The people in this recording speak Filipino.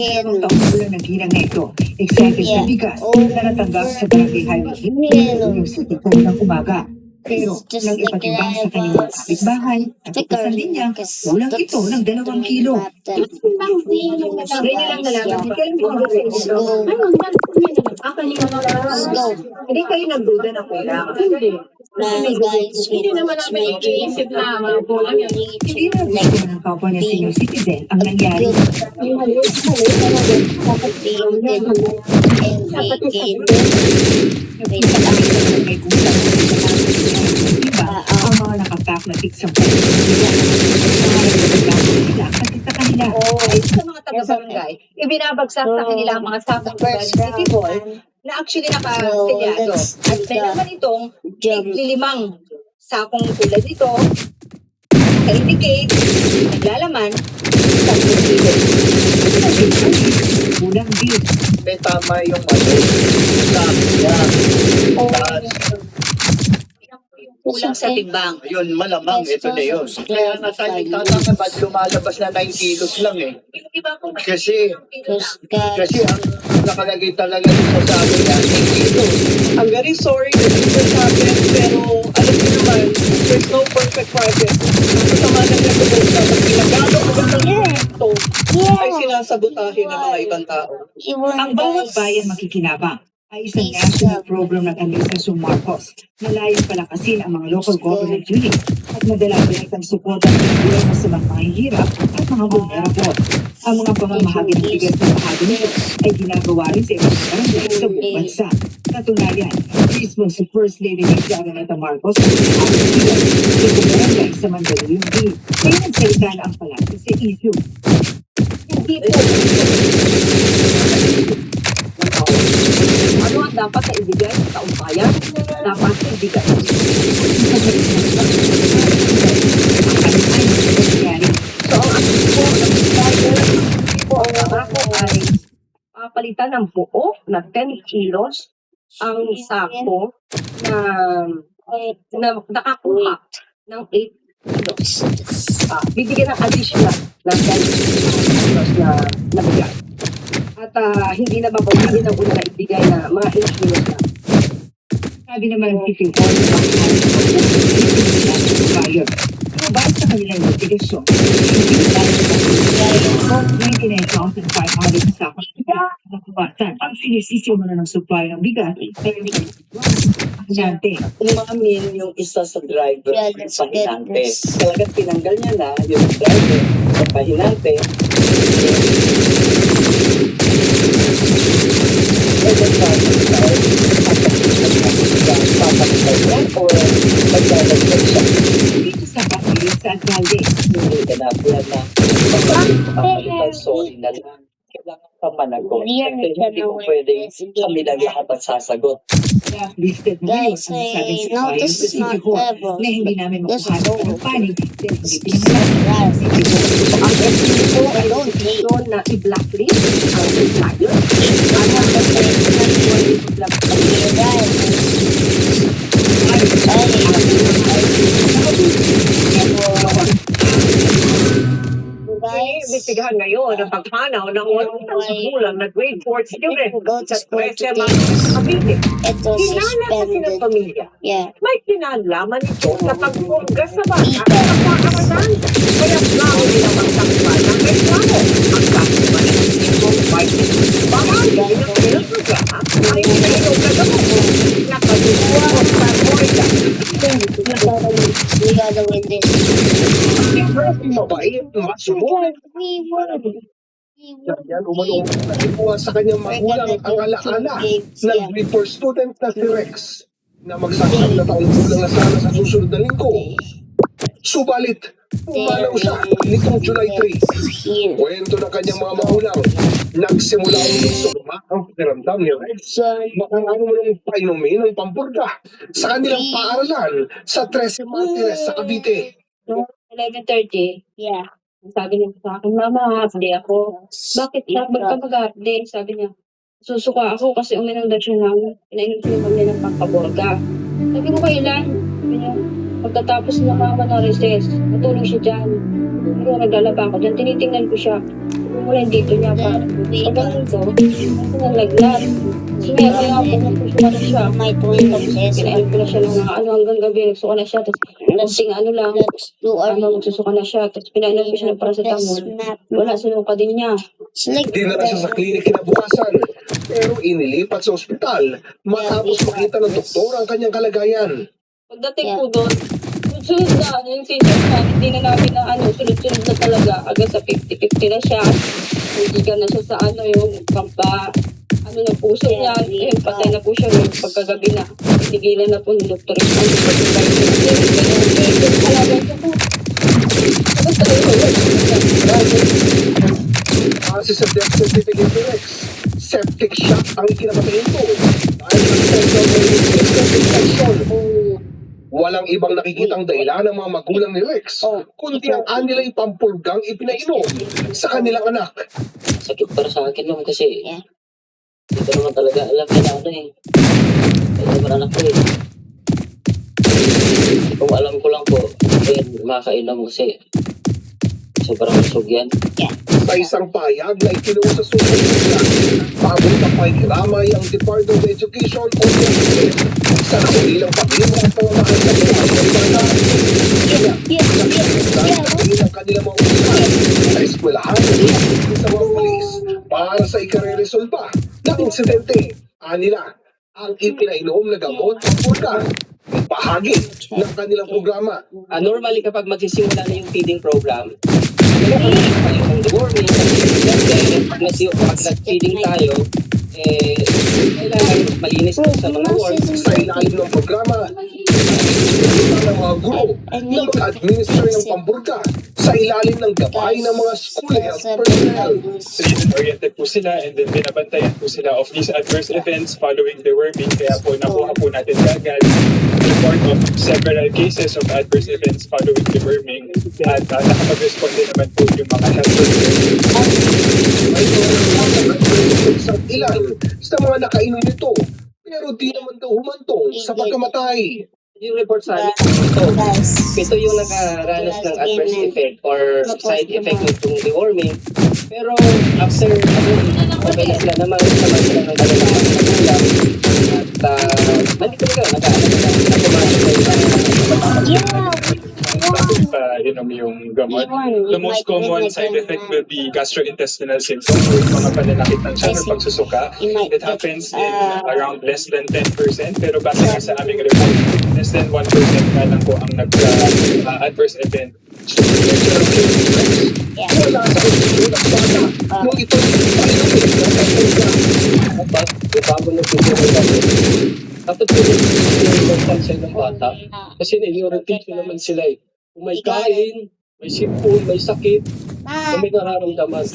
Dalawang taon na lang naghinang na ito. Excited sa bigas na natanggap sa Barangay Highway Union City kaninang umaga. Pero nang ipatimbang sa kanyang mga kapitbahay, natuklasan din niya kulang ito ng 2 kilo. Ganyan lang nalaman. Kailan mo ako sa inyo? Kanina na lang. Hindi kayo nagduda na kulang. Hindi naman namin iniisip na mga kulang yan. Hindi na gusto ng kapwa niya senior citizen ang nangyari. Nakita kami sa barangay kung saan iba ang mga nakapak na tiksang sa kanila. Sa mga taga-barangay, ibinabagsak sa kanila ang mga sakong City Hall na actually nakaselyado. At may naman itong limang sakong tulad nito na indicate, naglalaman, 10 kilo. Kulang din. May tama yung mali. Kulang sa timbang. Yun, malamang, ito na yun. Kaya nga tayo nagtataka ba't lumalabas na 9 kilos lang eh. Yung iba kung Kasi ang nakalagay talaga dito sa akin na 9 kilos. I'm very sorry that this has happened, pero alam niyo naman, there's no perfect project. Kasama na niya sa pag ginagano ko ito ay sinasabotahe ng mga ibang tao. Ang bawat bayan makikinabang ay isang national program ng Administrasyon Marcos na layong palakasin ang mga local government unit at madala direktang suporta ng gobyerno sa mga mahihirap at mga vulnerable. Ang mga pamamahagi ng bigas na bahagi nito ay ginagawa rin sa ibang barangay sa buong bansa. Katunayan, mismo si First Lady Nancy Araneta Marcos ang bigas sa barangay sa Mandaluyong Bay. Kaya nagsalita na ang palagi sa issue. hindi po. Ano ang dapat na ibigay sa taong bayan? Dapat na ibigay. So, ang ako ay papalitan ng buo na 10 kilos ang sako na nakakuha ng 8 kilos. Bibigyan ng additional na 10 kilos na bigas. At hindi na babawin ang una na ibigay na mga 8 kilos na. Sabi naman ng City Hall na buyer. Base sa kanilang investigasyon, 99,500 sakos na kubasan. Ang sinisisi mo na ng supply ng bigas ay pahinante. Umamin yung isa sa driver sa pahinante. Talagang tinanggal niya na yung driver sa pahinante. And then Dito sa Baguio sa Alcalde, hindi ka na papalitan, sorry na lang. Kailangan pa managot. Kasi hindi ko pwede kami lang lahat ang sasagot. listed mo yun ang sabing supplier sa City Hall na hindi namin makuha ng panig dahil hindi pinangalan ng City Hall. Ang SPO ay desisyon na i-blacklist ang supplier. Ano ang Iimbestigahan ngayon ang pagpanaw ng 1,000 gulang na grade 4 student sa 13 Cavite. Kinala kasi ng pamilya. May kinalaman ito sa pagpulga sa bata at pagkakamasan. Kaya plano nilang magtakpan ng reklamo. Ang kakuman ng itong party. Bahagi ng kanilang programa ay mayroong nagamot. Nakaduwa o sa Florida. We gotta win this. Mabait, masubok. Yan, umanong nakuha sa kanyang magulang ang alaala ng grade 4 student na si Rex na magsasam na taong gulang na sana sa susunod na linggo. Subalit, pumanaw siya nitong July 3. Kwento ng kanyang mga magulang, nagsimula ang suma ang pakiramdam ni Rex. Makangano mo ng painumin ng pampurga sa kanilang paaralan sa 13 Martires sa Cavite. 11:30. Yeah. Sabi niya sa akin, Mama, half-day ako. Bakit ba't ka mag-half-day? Sabi niya, susuka ako kasi uminom daw siya ng, pinainom siya kami ng pampaborga. Sabi ko, kailan? Sabi niya, pagkatapos na mama na recess, natulog siya dyan. Kaya naglalaba ako dyan, tinitingnan ko siya. Mula yung dito niya pa. Pag ganun ko, kasi nalaglag. Sinaya ko lang ako, nagsusuka na siya. Pinain ko na siya ng mga ano hanggang gabi, nagsuka na siya. Tapos konting ano lang, magsusuka na siya. Tapos pinainan ko siya ng paracetamol. Wala, sinuka din niya. Dinala siya sa klinik kinabukasan, pero inilipat sa ospital matapos makita ng doktor ang kanyang kalagayan. Pagdating po doon, sunod na, yung teacher na, hindi na namin na ano, sunod-sunod na talaga. Agad sa 50-50 na siya. Hindi ka na siya sa ano, yung ano na puso niya. Ayun, patay na po siya. Yung pagkagabi na, tigilan na po ng doktor. Kasi sa death certificate ni Rex, septic shock ang kinapatay nito dahil sa central nervous system infection. Walang ibang nakikitang dahilan ng mga magulang ni Rex, kundi ang anilang pampulgang ipinainom sa kanilang anak. Sakit para sa akin lang kasi hindi ko naman talaga alam na ano eh. Kaya naman anak ko eh. Kung alam ko lang po, eh, makakainom kasi sobrang usog yan. Sa isang payag na ikinuha sa social media, pagod na pakikiramay ang Department of Education o DepEd sa nakulilang pamilya at pamamahal sa buhay ng bata. Dahil ang kanilang mga usahan sa eskwelahan sa mga pulis para sa ikare-resolba ng insidente. Anila, ang ipinainom na gamot at pulga bahagi ng kanilang programa. Normally kapag magsisimula na yung feeding program, yung deworming, pag nag-feeding tayo, kailangan malinis po sa mga wards. Sa ilalim ng programa, ng mga guro na mag-administer ng pamburga sa ilalim ng gabay ng mga school health personnel. Treatment-oriented po sila and then binabantayan po sila of these adverse events following the worming. Kaya po nakuha po natin agad report of several cases of adverse events following the worming at nakapag-respond din naman po yung mga health personnel. May sa ilan sa mga nakainom nito, pero di naman daw humantong sa pagkamatay. Yung report sa amin, ito yung nakaranas ng adverse effect or side effect nitong deworming. Pero after, okay na sila naman sila ng kanilang magulang. At nandito ka, Bago pa inom yung gamot. The most common side effect will be gastrointestinal symptoms or yung mga pananakit ng tiyan or pagsusuka. It happens in around less than 10%, pero base nga sa aming report, less than 1% nga lang po ang nag-adverse event. Wala sa kondisyon ng bata nung ito painumin ng pamburga. Bago na dapat yung concern ng bata kasi na-irritate naman sila eh. Kung may kain, may sipon, may sakit, may nararamdaman.